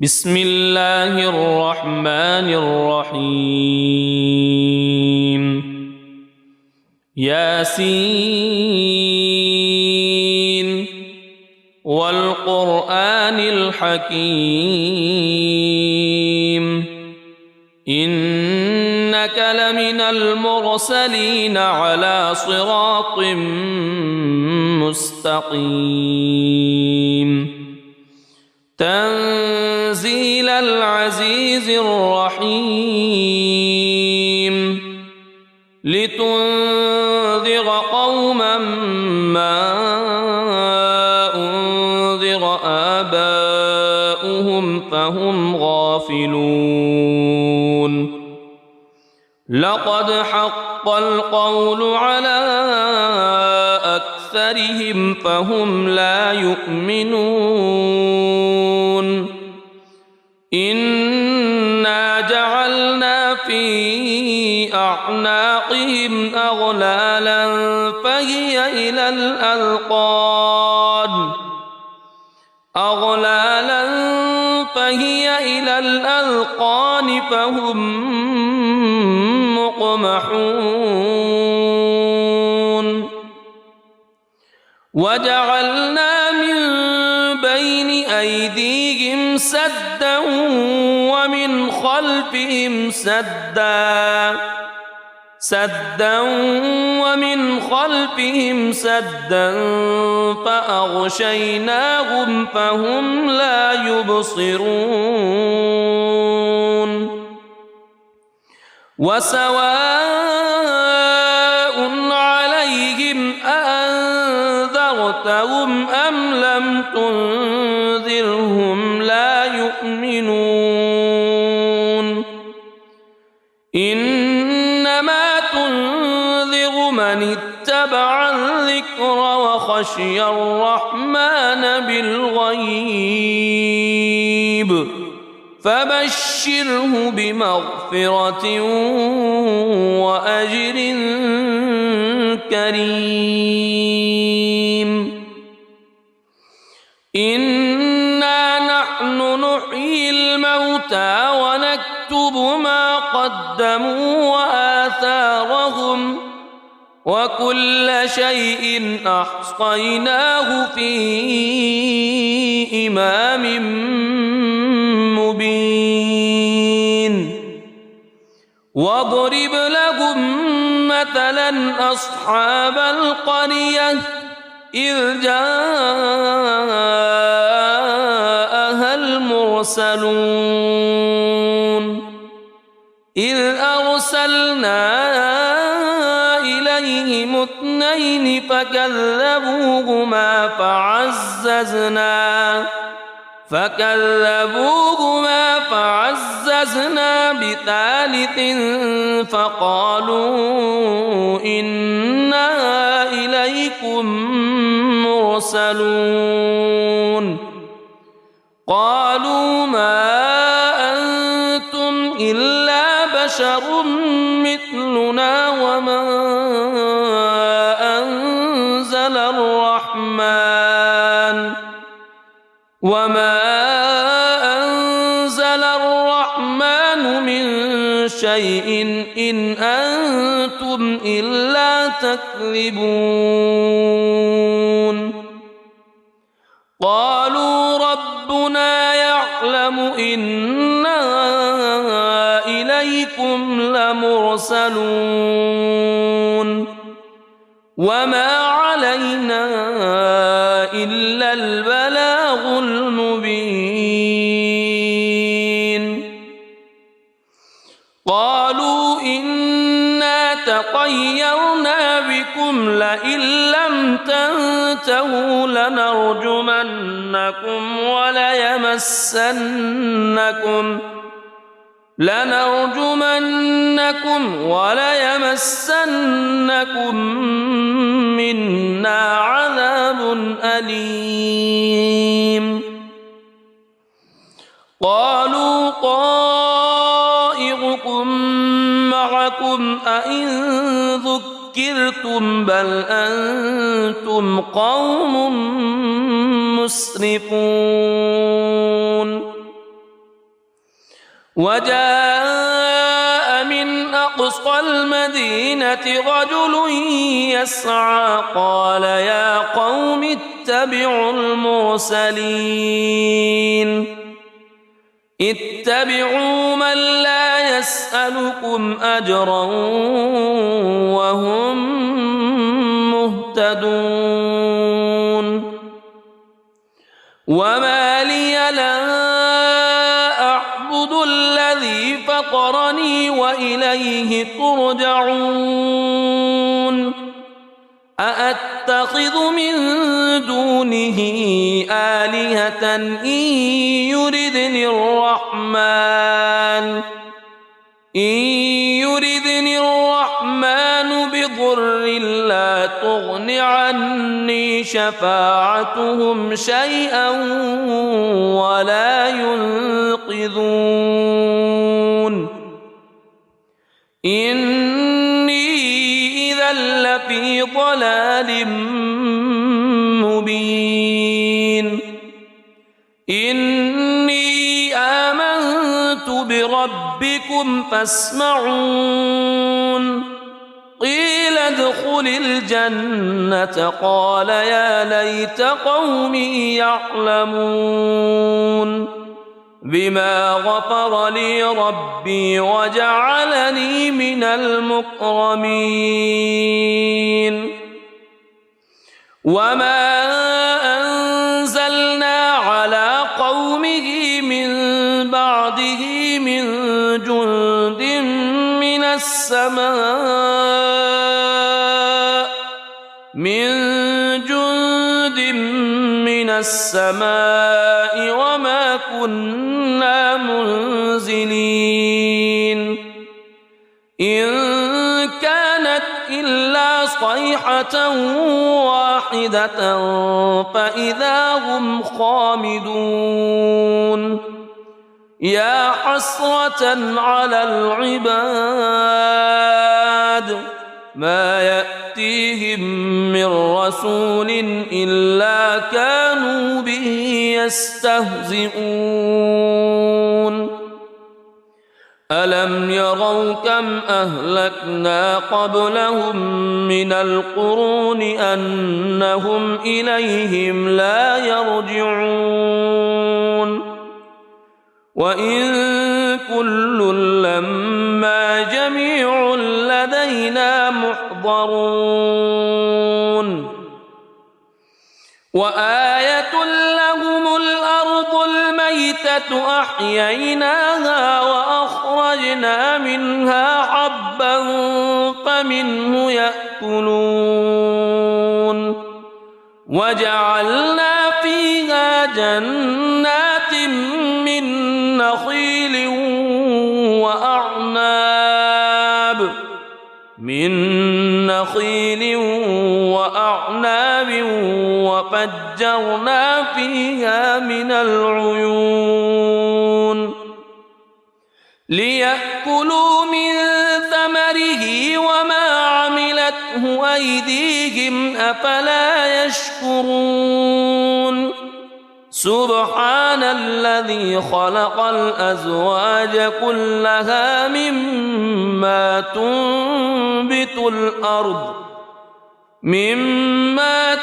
بسم الله الرحمن الرحيم ياسين والقرآن الحكيم إنك لمن المرسلين على صراط مستقيم تنزيل العزيز الرحيم لتنذر قوما ما أنذر آباؤهم فهم غافلون لقد حق القول على أكثرهم فهم لا يؤمنون إنا جعلنا في أعناقهم أغلالا فهي إلى الأذقان فهم مقمحون وجعلنا من بين أيديهم سدا ومن خلفهم سدا فأغشيناهم فهم لا يبصرون وسواء عليهم أأنذرتهم أم لم تنذرهم لا يؤمنون إنما تنذر من اتبع الذكر وخشي الرحمن بالغيب فبشره بمغفرة وأجر كريم إنا نحن نحيي الموتى ونكتب ما قدموا وآثارهم وكل شيء أحصيناه في إمام مبين واضرب لهم مثلا أصحاب القرية إذ جاءها المرسلون إذ أرسلنا إليهم اثنين فكذبوهما فعززنا بثالث فقالوا إنا إليكم مرسلون قالوا ما أنتم إلا بشر مثلنا وما أنزل الرحمن من شيء إن أنتم إلا تكذبون قالوا ربنا يعلم إنا إليكم لمرسلون وما علينا إلا البلاغ المبين قالوا إنا تطيرنا بكم لئن لم تنتهوا لنرجمنكم وليمسنكم منا عذاب أليم قالوا طائركم معكم أئن ذكرتم بل أنتم قوم مسرفون وجاء من أقصى المدينة رجل يسعى قال يا قوم اتبعوا المرسلين اتبعوا من لا يسألكم أجرا وهم مهتدون وما لي لا أعبد الذي فطرني وإليه ترجعون أأتخذ من دونه آلهة إن يردني الرحمن بضر لا تغن عني شفاعتهم شيئا ولا ينقذون إني إذا لفي ضلال مبين إني آمنت بربكم فاسمعون قيل ادخل الجنة قال يا ليت قومي يعلمون بما غفر لي ربي وجعلني من المكرمين وما أنزلنا على قومه من بعده من جند من السماء وما كنا منزلين إن كانت إلا صيحة واحدة فإذا هم خامدون يا حسرة على العباد ما يأتيهم من رسول إلا كانوا به يستهزئون ألم يروا كم أهلكنا قبلهم من القرون أنهم إليهم لا يرجعون وإن كل لما جميع لدينا محضرون وآية لهم الأرض الميتة أحييناها وأخرجنا منها حبا فمنه يأكلون وجعلنا فيها جنات من نخيل وأعناب وفجرنا فيها من العيون ليأكلوا من ثمره وما عملته أيديهم أفلا يشكرون سبحان الذي خلق الأزواج كلها مما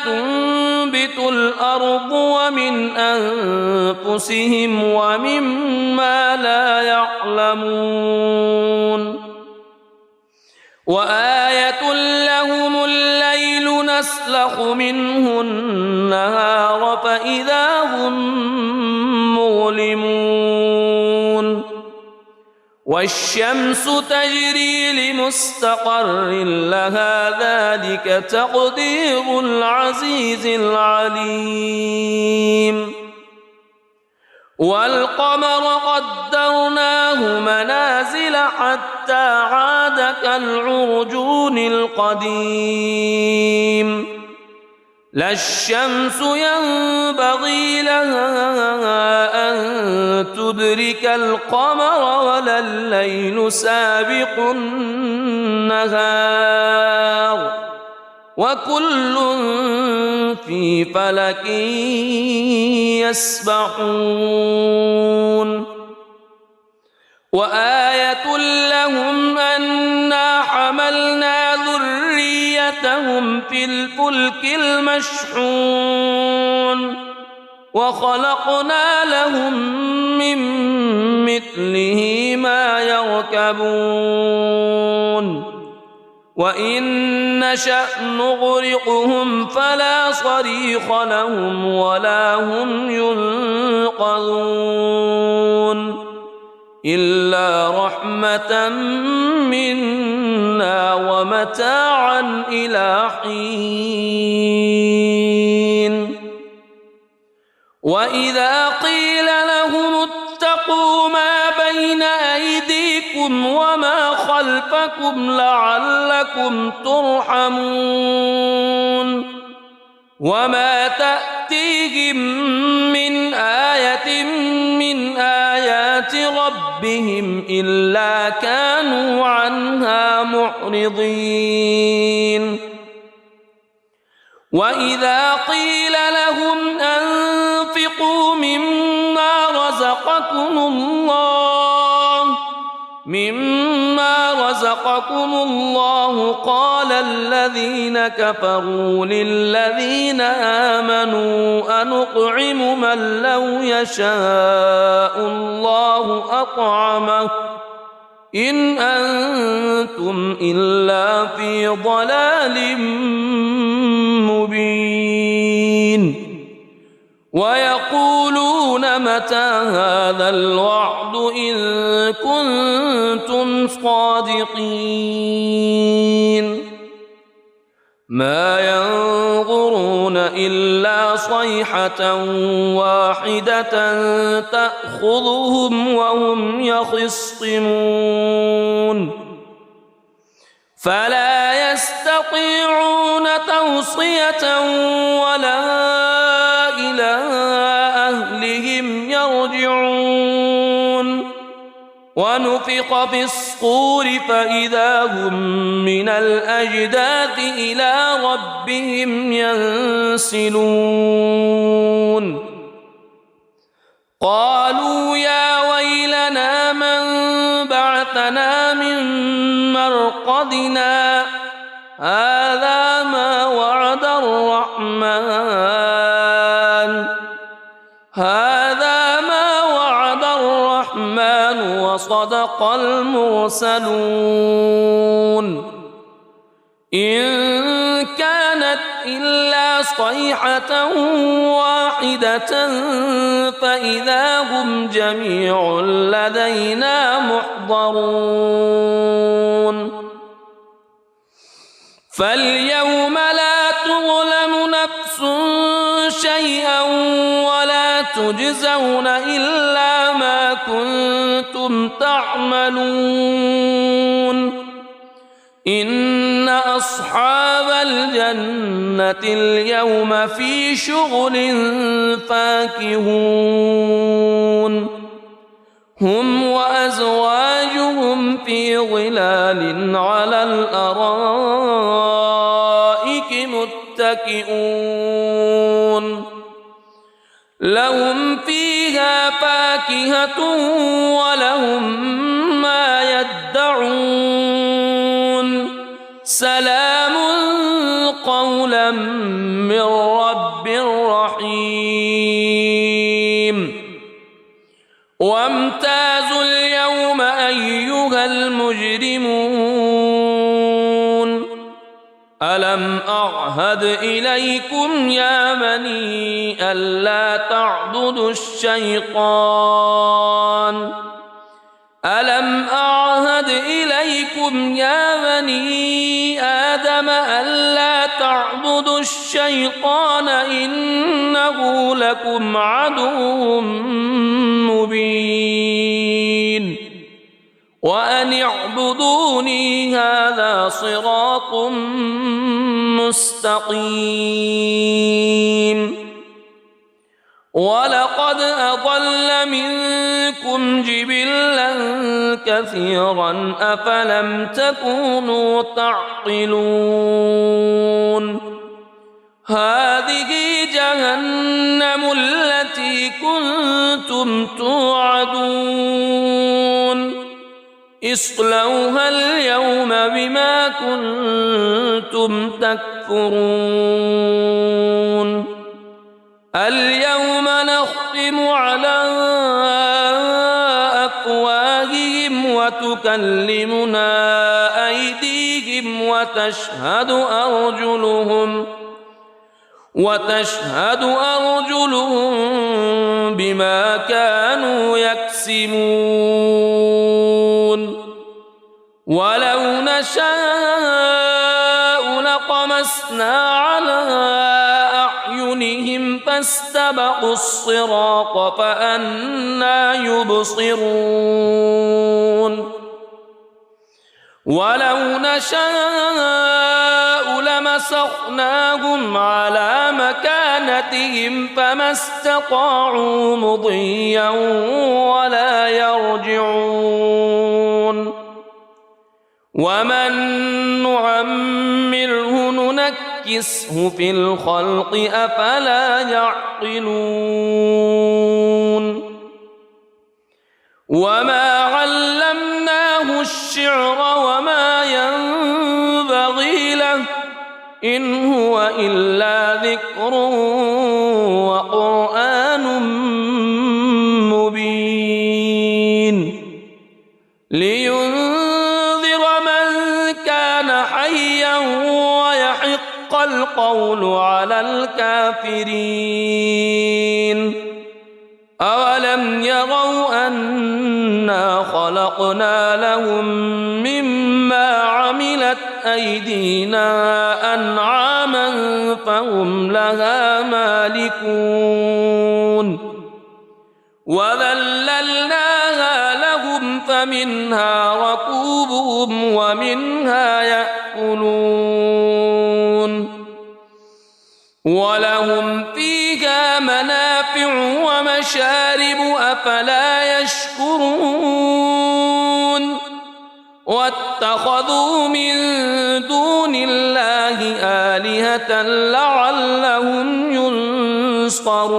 تنبت الأرض ومن أنفسهم ومما لا يعلمون وآية لهم الليل نسلخ منه النهار فإذا هم مظلمون والشمس تجري لمستقر لها ذلك تقدير العزيز العليم والقمر قدرناه منازل حتى عاد كالعرجون القديم لا الشمس ينبغي لها أن تدرك القمر ولا الليل سابق النهار وكل في فلك يسبحون وآية لهم أنا حملنا ذريتهم في الفلك المشحون وخلقنا لهم من مثله ما يركبون وإن نشأ نغرقهم فلا صريخ لهم ولا هم ينقذون إلا رحمة منا ومتاعا إلى حين وإذا قيل لهم اتقوا ما بين أيديكم وما خلفكم لعلكم ترحمون وما تأتيهم من آية من آيات ربهم إلا كانوا عنها معرضين وإذا قيل لهم أنفقوا مما رزقكم الله قال الذين كفروا للذين آمنوا أنطعم من لو يشاء الله أطعمه إن أنتم إلا في ضلال مبين ويقولون متى هذا الوعد إن كنتم صادقين ما ينظرون إلا صيحة واحدة تأخذهم وهم يخصمون فلا يستطيعون توصية ولا إلى أهلهم يرجعون ونفخ في الصور فإذا هم من الأجداث إلى ربهم ينسلون قالوا يا ويلنا من بعثنا من مرقدنا هذا ما وعد الرحمن وصدق المرسلون إن كانت إلا صيحة واحدة فإذا هم جميع لدينا محضرون فاليوم لا تظلم نفس شيئا ولا تجزون إلا ما كنتم تعملون إن أصحاب الجنة اليوم في شغل فاكهون هم وأزواجهم في ظلال على الأرائك متكئون لهم فيها فاكهة ولهم ما يدعون سلام قولا من رب رحيم وامتازوا اليوم أيها المجرمون ألم أعهد إليكم يا بني ألا تعبدوا الشيطان ألم أعهد إليكم يا بني آدم ألا تعبدوا الشيطان إنه لكم عدو مبين وأن اعبدوني هذا صراط مستقيم ولقد أضل منكم جبلا كثيرا أفلم تكونوا تعقلون هذه جهنم التي كنتم توعدون اصلوها اليوم بما كنتم تكفرون اليوم نختم على أفواههم وتكلمنا أيديهم وتشهد أرجلهم بما كانوا يكسبون ولو نشاء لطمسنا على أعينهم فاستبقوا الصراط فأنى يبصرون ولو نشاء لمسخناهم على مكانتهم فما استطاعوا مضيا ولا يرجعون ومن نعمره ننكسه في الخلق أفلا يعقلون وما علمناه الشعر وما ينبغي له إن هو إلا ذكر وقرآن مبين لينذر من كان حيا ويحق القول على الكافرين أولم يروا أنا خلقنا لهم مما عملت أيدينا أنعاما فهم لها مالكون وذللناها لهم فمنها ركوبهم ومنها يأكلون ولهم فيها منافع ومشارب أفلا يشكرون واتخذوا من دون الله آلهة لعلهم ينصرون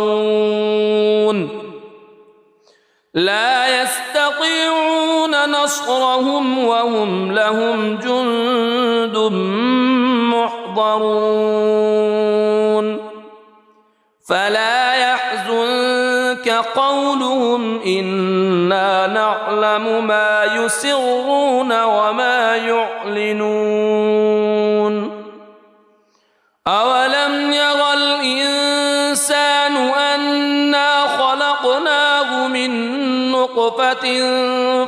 لا يستطيعون نصرهم وهم لهم جند محضرون فلا يحزنك قولهم إنا نعلم ما يسرون وما يعلنون أولم ير الإنسان أنا خلقناه من نطفة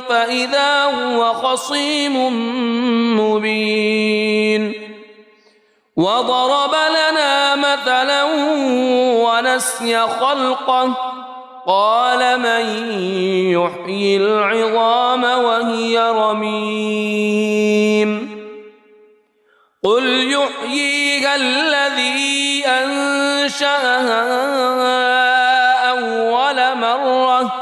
فإذا هو خصيم مبين وضرب لنا مثلا ونسي خلقه قال من يحيي العظام وهي رميم قل يحييها الذي أنشأها أول مرة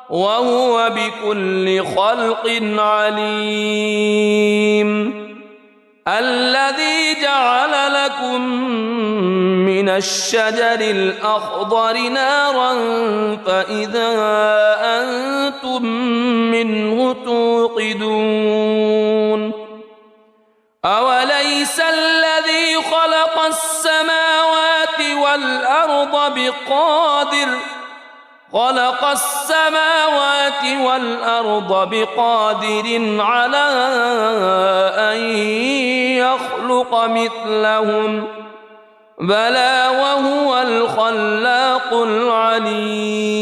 وهو بكل خلق عليم الذي جعل لكم من الشجر الأخضر نارا فإذا أنتم منه توقدون أوليس الذي خلق السماوات والأرض بقادر على أن يخلق مثلهم بلى وهو الخلاق العليم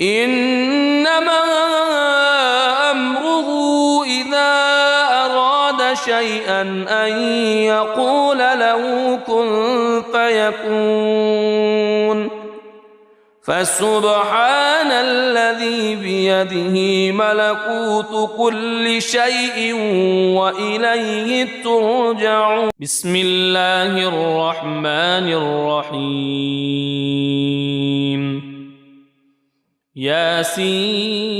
إنما أمره إذا أراد شيئا أن يقول له كن فيكون فسبحان الذي بيده ملكوت كل شيء وإليه ترجعون بسم الله الرحمن الرحيم ياسين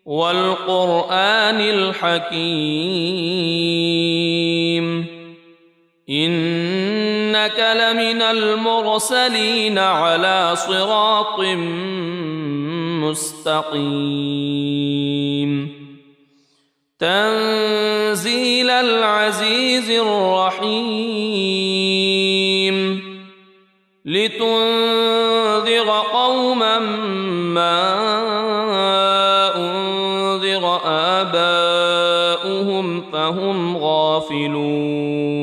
والقرآن الحكيم إنك لمن المرسلين على صراط مستقيم تنزيل العزيز الرحيم لتنذر قوما ما أنذر آباؤهم فهم غافلون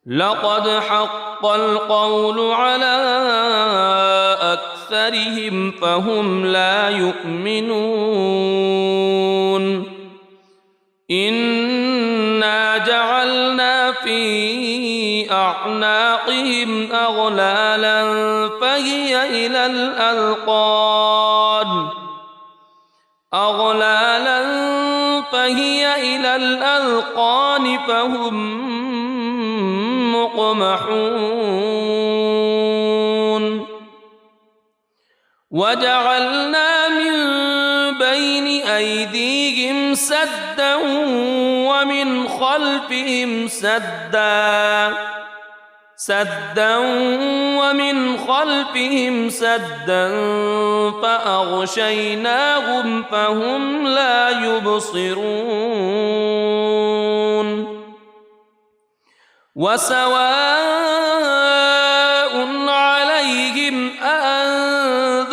لقد حق القول على أكثرهم فهم لا يؤمنون إنا جعلنا في أعناقهم أغلالا فهي إلى الأذقان فهم مقمحون وجعلنا من بين أيديهم سدا ومن خلفهم سدا فأغشيناهم فهم لا يبصرون وسواء عليهم أأنذرتهم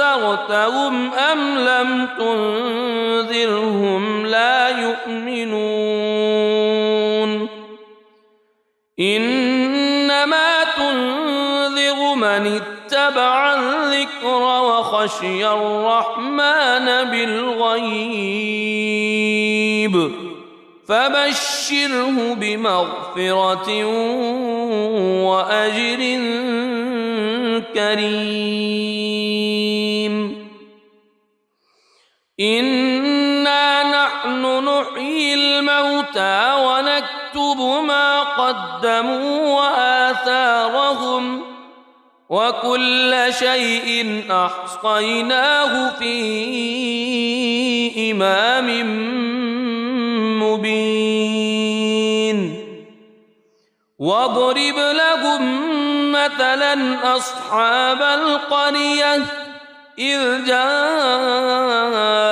أم لم تنذرهم لا يؤمنون إنما تنذر من اتبع الذكر وخشي الرحمن بالغيب فبشره بمغفرة وأجر كريم إنا نحن نحيي الموتى ونكتب ما قدموا وآثارهم وكل شيء أحصيناه في إمام مبين واضرب لهم مثلا أصحاب القرية إذ جاءها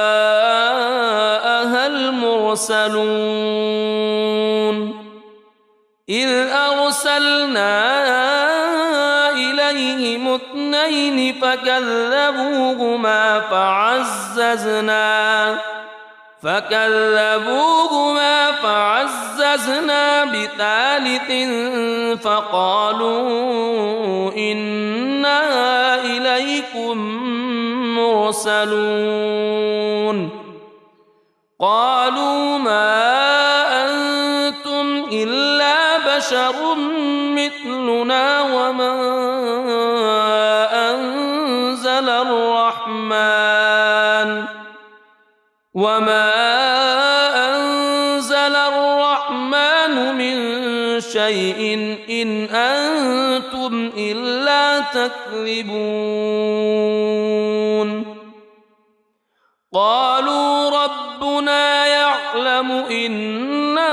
المرسلون إذ أرسلنا إليهم اثنين فكذبوهما فعززنا بثالث فقالوا إنا إليكم مرسلون قالوا ما أنتم إلا بشر مثلنا وما أنزل الرحمن من شيء إن أنتم إلا تكذبون قالوا ربنا يعلم إنا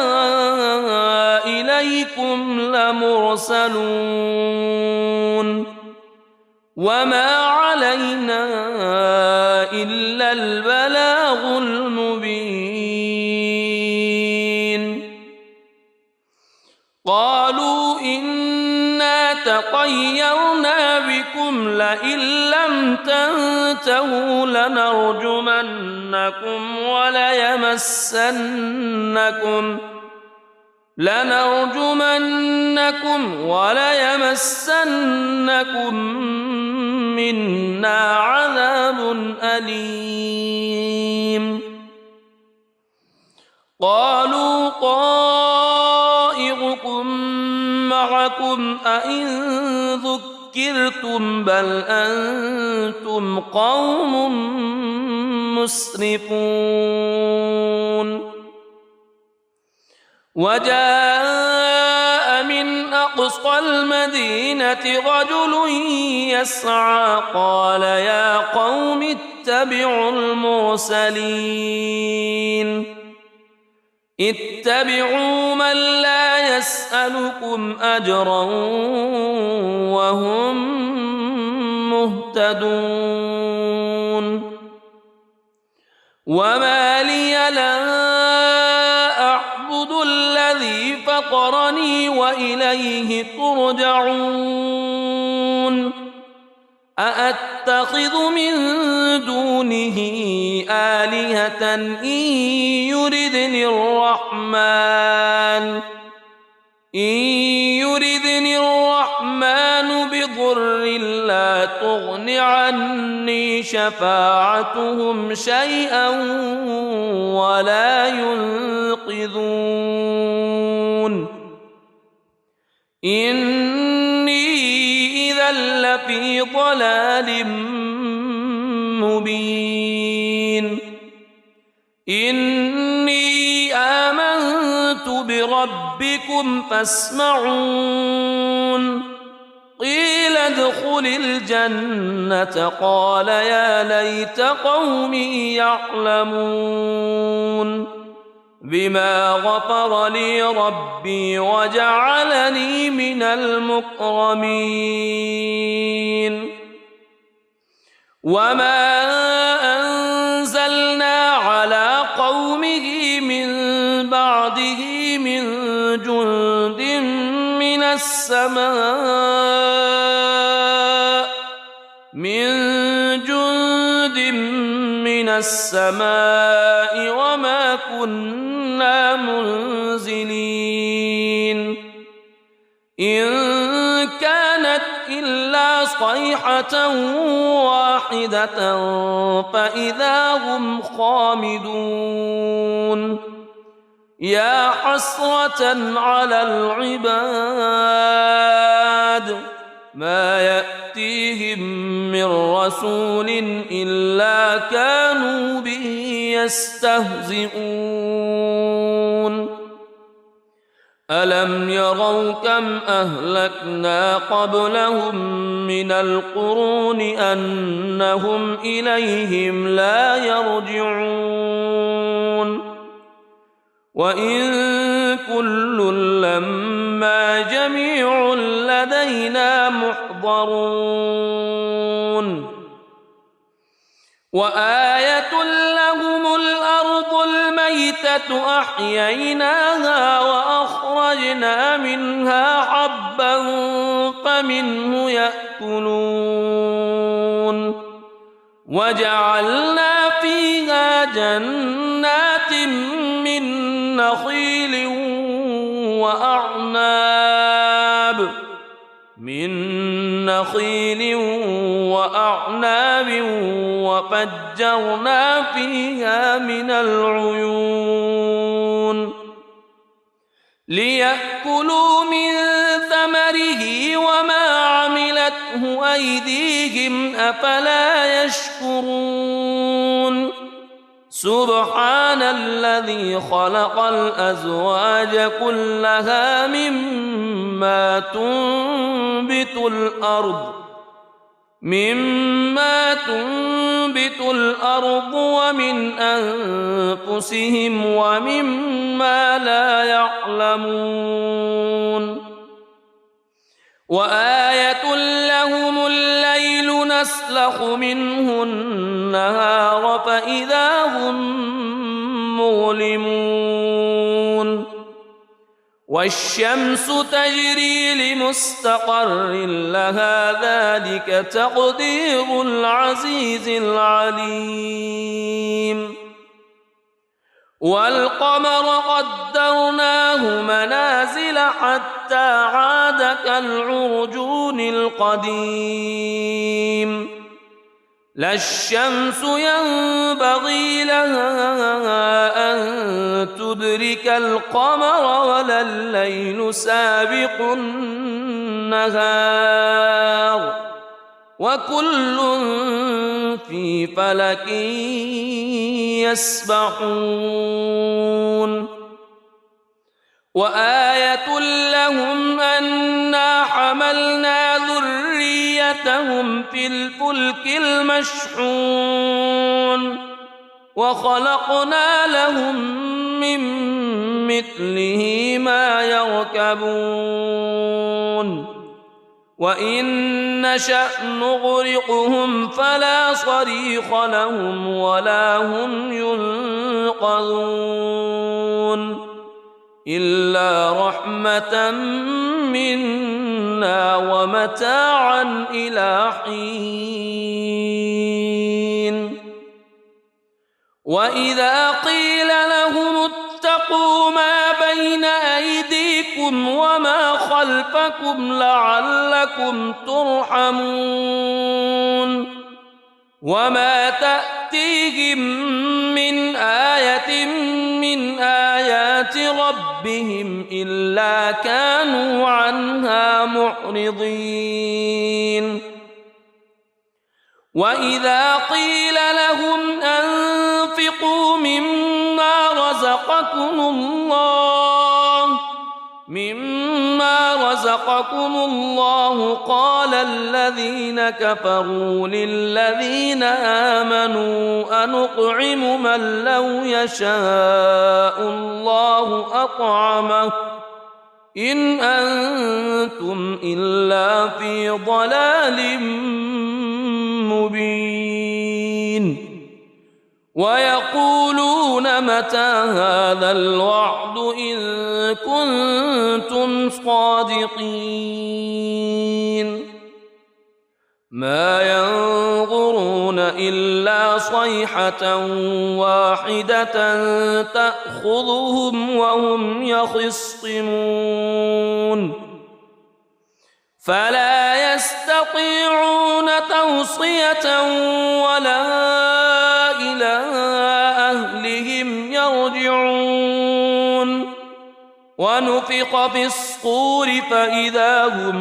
إليكم لمرسلون وما علينا إلا البلاغ المبين قالوا إنا تطيرنا بكم لئن لم تنتهوا لنرجمنكم وليمسنكم منا عذاب أليم قالوا طائركم معكم أئن ذكرتم بل أنتم قوم مسرفون وجاء من أقصى المدينة رجل يسعى قال يا قوم اتبعوا المرسلين اتبعوا من لا يسألكم أجرا وهم مهتدون وما لي لا أعبد الذي فطرني وإليه ترجعون أأتخذ من دونه آلهة إن يردني الرحمن بضر لا تغن عني شفاعتهم شيئا ولا ينقذون إني إذا لفي ضلال مبين إني آمنت بربكم فاسمعون قيل ادخل الجنة قال يا ليت قومي يعلمون بما غفر لي ربي وجعلني من المكرمين وما أنزلنا على قومه من بعده من جند من السماء وما كنا منزلين إن كانت إلا صيحة واحدة فإذا هم خامدون يا حسرة على العباد ما يأتيهم من رسول إلا كانوا به يستهزئون ألم يروا كم أهلكنا قبلهم من القرون أنهم إليهم لا يرجعون وإن كل لما جميع لدينا محضرون وآية لهم الأرض الميتة أحييناها وأخرجنا منها حبا فمنه يأكلون وجعلنا فيها جنات من نخيل وأعناب وفجرنا فيها من العيون ليأكلوا من ثمره وما عملته أيديهم أفلا يشكرون سبحان الذي خلق الأزواج كلها مما تنبت الأرض ومن أنفسهم ومما لا يعلمون وآية لهم الليل نسلخ منه النهار فإذا هم مظلمون والشمس تجري لمستقر لها ذلك تقدير العزيز العليم والقمر قدرناه منازل حتى عاد كالعرجون القديم لا الشمس ينبغي لها أن تدرك القمر ولا الليل سابق النهار وكل في فلك يسبحون وآية لهم أنا حملنا ذريتهم في الفلك المشحون وخلقنا لهم من مثله ما يركبون وإن نشأ نغرقهم فلا صريخ لهم ولا هم ينقذون إلا رحمة منا ومتاعا إلى حين وإذا قيل لهم اتقوا ما بين أيديكم وما خلفكم لعلكم ترحمون وما تأتيهم من آية من آيات ربهم إلا كانوا عنها معرضين وإذا قيل لهم أنفقوا مما رزقكم الله قال الذين كفروا للذين آمنوا أنطعم من لو يشاء الله أطعمه إن أنتم إلا في ضلال مبين ويقولون متى هذا الوعد إن كنتم صادقين ما ينظرون إلا صيحة واحدة تأخذهم وهم يخصمون فلا يستطيعون توصية ولا إلى أهلهم يرجعون ونفخ في الصور فإذا هم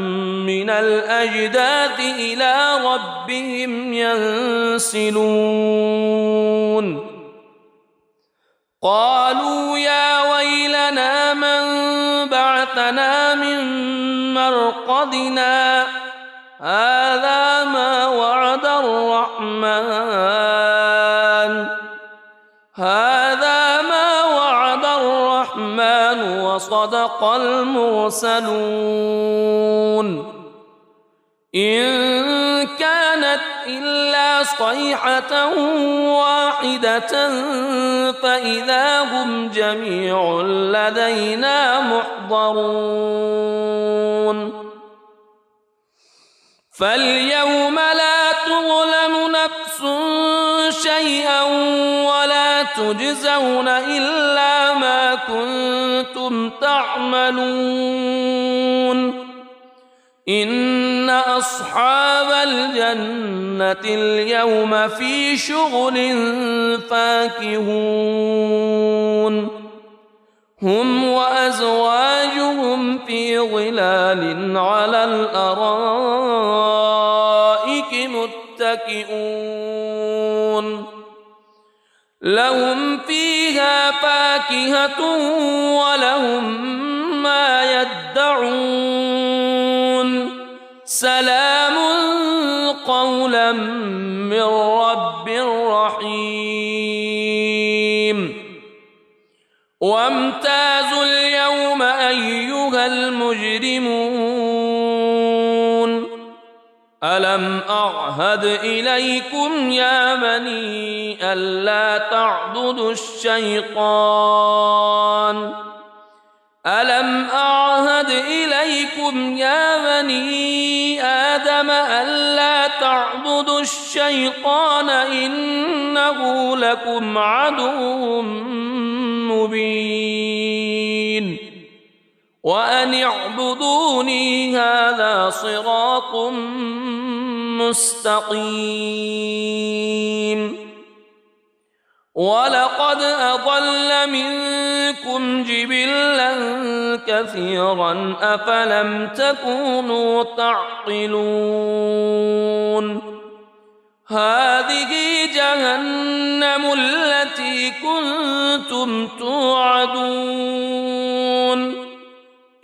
من الأجداث إلى ربهم ينسلون قالوا يا ويلنا من بعثنا من مرقدنا هذا ما وعد الرحمن وصدق المرسلون إن كانت إلا صيحة واحدة فإذا هم جميع لدينا محضرون فاليوم لا تظلم نفس شيئا ولا تجزون إلا ما كنتم تعملون إن أصحاب الجنة اليوم في شغل فاكهون هم وأزواجهم في ظلال على الأرائك متكئون لهم فيها فاكهة ولهم ما يدعون سلام قولا من رب رحيم وامتازوا اليوم أيها المجرمون ألم أعهد إليكم يا بني ألا تعبدوا الشيطان ألم أعهد إليكم يا بني آدم ألا تعبدوا الشيطان إنه لكم عدو مبين وأن اعبدوني هذا صراط مستقيم ولقد أضل منكم جبلا كثيرا أفلم تكونوا تعقلون هذه جهنم التي كنتم توعدون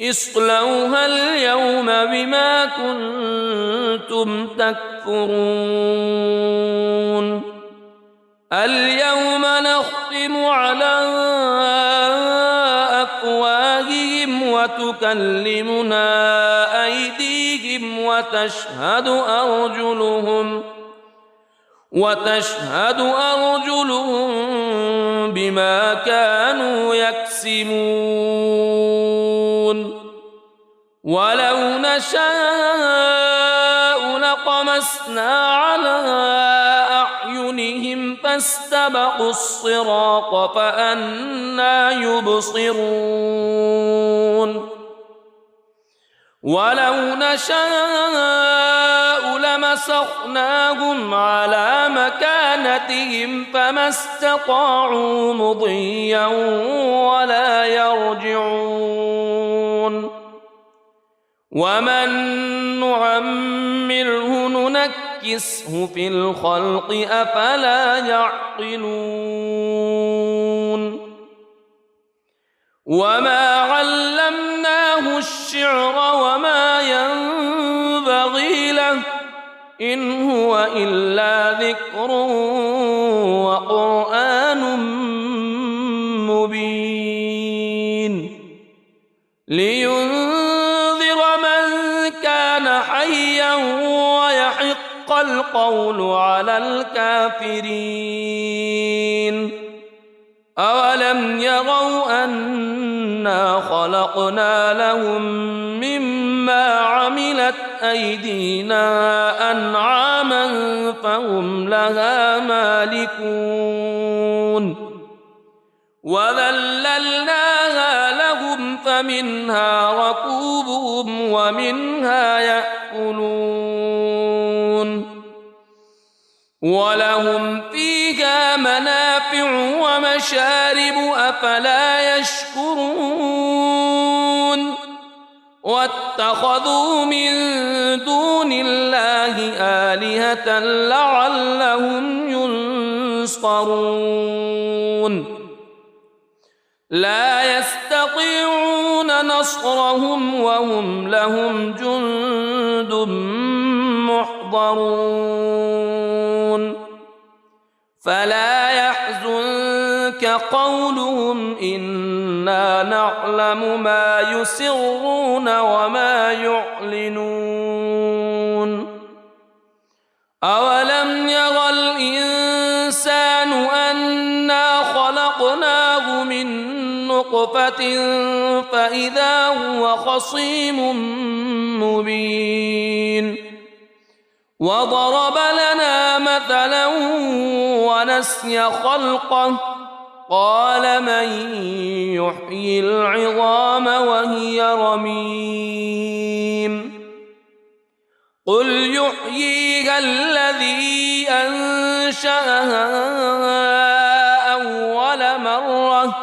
اصلوها اليوم بما كنتم تكفرون اليوم نختم على أفواههم وتكلمنا أيديهم وتشهد أرجلهم بما كانوا يكسبون ولو نشاء لطمسنا على أعينهم فاستبقوا الصراط فأنى يبصرون ولو نشاء لمسخناهم على مكانتهم فما استطاعوا مضيا ولا يرجعون ومن نعمره ننكسه في الخلق أفلا يعقلون وما علمناه الشعر وما ينبغي له إن هو إلا ذكر وقرآن مبين لينذر من كان حيا ويحق القول على الكافرين أولم يروا أنا خلقنا لهم مما عملت أيدينا أنعاما فهم لها مالكون وذللناها لهم فمنها ركوبهم ومنها يأكلون ولهم فيها منافع ومشارب أفلا يشكرون واتخذوا من دون الله آلهة لعلهم ينصرون لا يستطيعون نصرهم وهم لهم جند محضرون فلا يحزنك قولهم إنا نعلم ما يسرون وما يعلنون أولم ير الإنسان أنا خلقناه من نطفة فإذا هو خصيم مبين وضرب لنا مثلا ونسي خلقه قال من يحيي العظام وهي رميم قل يحييها الذي أنشأها أول مرة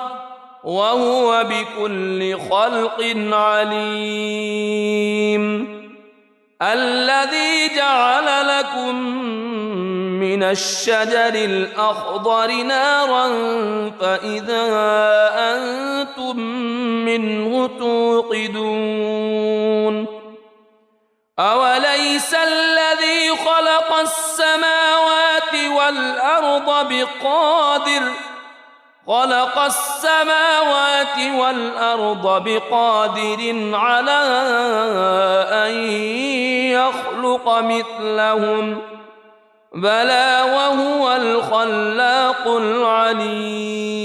وهو بكل خلق عليم الذي جعل لكم من الشجر الأخضر نارا فإذا أنتم منه توقدون أوليس الذي خلق السماوات والأرض بقادر على أن يخلق مثلهم بلى وهو الخلاق العليم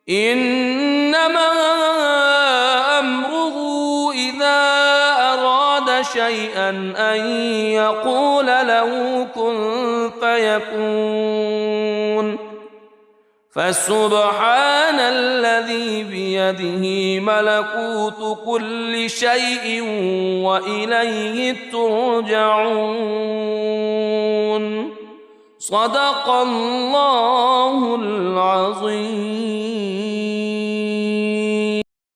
إنما أمره إذا أراد شيئا أن يقول له كن فيكون فسبحان الذي بيده ملكوت كل شيء وإليه ترجعون صدق الله العظيم.